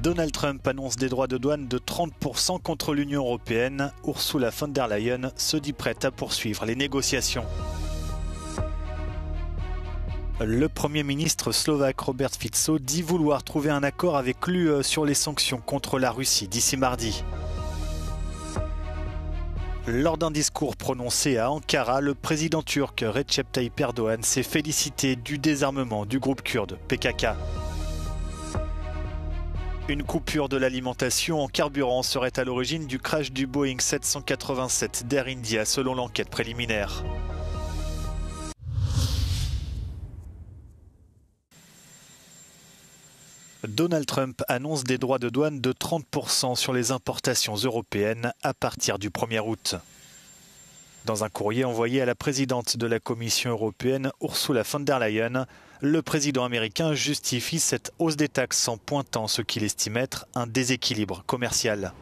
Donald Trump annonce des droits de douane de 30% contre l'Union européenne. Ursula von der Leyen se dit prête à poursuivre les négociations. Le Premier ministre slovaque Robert Fico dit vouloir trouver un accord avec l'UE sur les sanctions contre la Russie d'ici mardi. Lors d'un discours prononcé à Ankara, le président turc Recep Tayyip Erdogan s'est félicité du désarmement du groupe kurde PKK. Une coupure de l'alimentation en carburant serait à l'origine du crash du Boeing 787 d'Air India selon l'enquête préliminaire. Donald Trump annonce des droits de douane de 30% sur les importations européennes à partir du 1er août. Dans un courrier envoyé à la présidente de la Commission européenne, Ursula von der Leyen, le président américain justifie cette hausse des taxes en pointant ce qu'il estime être un déséquilibre commercial.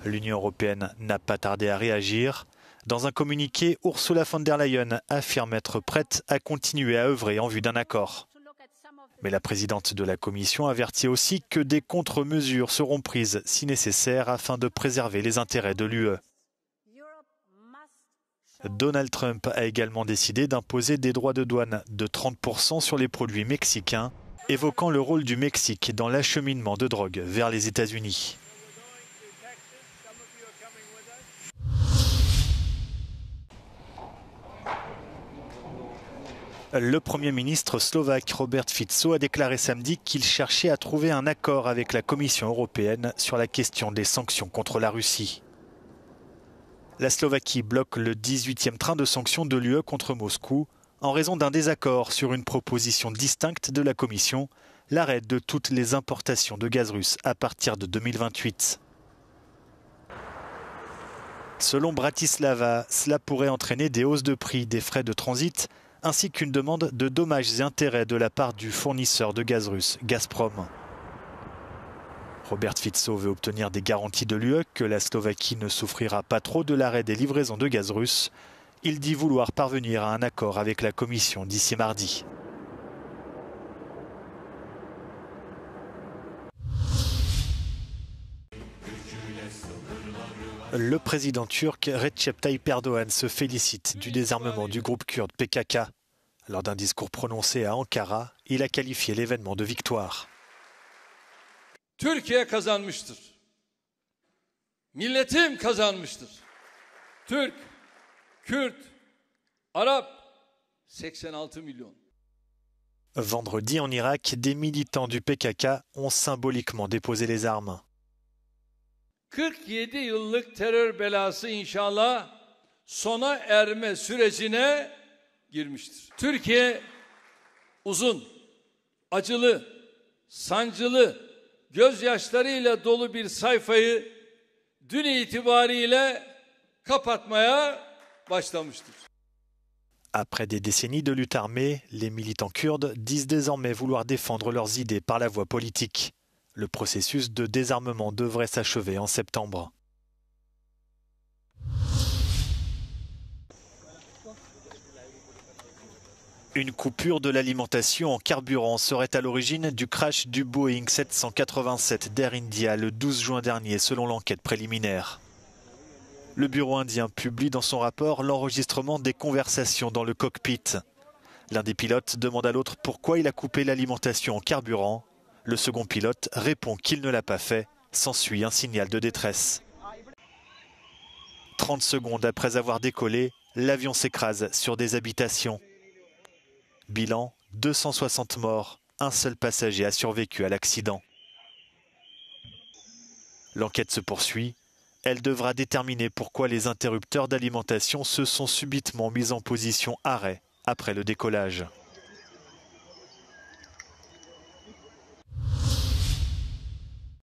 L'Union européenne n'a pas tardé à réagir. Dans un communiqué, Ursula von der Leyen affirme être prête à continuer à œuvrer en vue d'un accord. Mais la présidente de la Commission avertit aussi que des contre-mesures seront prises si nécessaire afin de préserver les intérêts de l'UE. Donald Trump a également décidé d'imposer des droits de douane de 30% sur les produits mexicains, évoquant le rôle du Mexique dans l'acheminement de drogue vers les États-Unis. Le Premier ministre slovaque Robert Fico a déclaré samedi qu'il cherchait à trouver un accord avec la Commission européenne sur la question des sanctions contre la Russie. La Slovaquie bloque le 18e train de sanctions de l'UE contre Moscou en raison d'un désaccord sur une proposition distincte de la Commission, l'arrêt de toutes les importations de gaz russe à partir de 2028. Selon Bratislava, cela pourrait entraîner des hausses de prix des frais de transit ainsi qu'une demande de dommages et intérêts de la part du fournisseur de gaz russe, Gazprom. Robert Fico veut obtenir des garanties de l'UE que la Slovaquie ne souffrira pas trop de l'arrêt des livraisons de gaz russe. Il dit vouloir parvenir à un accord avec la Commission d'ici mardi. Le président turc Recep Tayyip Erdogan se félicite du désarmement du groupe kurde PKK. Lors d'un discours prononcé à Ankara, il a qualifié l'événement de victoire. Türkiye kazanmıştır. Milletim kazanmıştır. Türk, Kürt, Arap, 86 milyon. Vendredi en Irak, des militants du PKK ont symboliquement déposé les armes. 47 yıllık terör belası inşallah sona erme sürecine girmiştir. Türkiye uzun, acılı, sancılı, gözyaşlarıyla dolu bir sayfayı dün itibariyle kapatmaya başlamıştır. Après des décennies de lutte armée, les militants kurdes disent désormais vouloir défendre leurs idées par la voie politique. Le processus de désarmement devrait s'achever en septembre. Une coupure de l'alimentation en carburant serait à l'origine du crash du Boeing 787 d'Air India le 12 juin dernier, selon l'enquête préliminaire. Le bureau indien publie dans son rapport l'enregistrement des conversations dans le cockpit. L'un des pilotes demande à l'autre pourquoi il a coupé l'alimentation en carburant. Le second pilote répond qu'il ne l'a pas fait. S'ensuit un signal de détresse. 30 secondes après avoir décollé, l'avion s'écrase sur des habitations. Bilan, 260 morts, un seul passager a survécu à l'accident. L'enquête se poursuit. Elle devra déterminer pourquoi les interrupteurs d'alimentation se sont subitement mis en position arrêt après le décollage.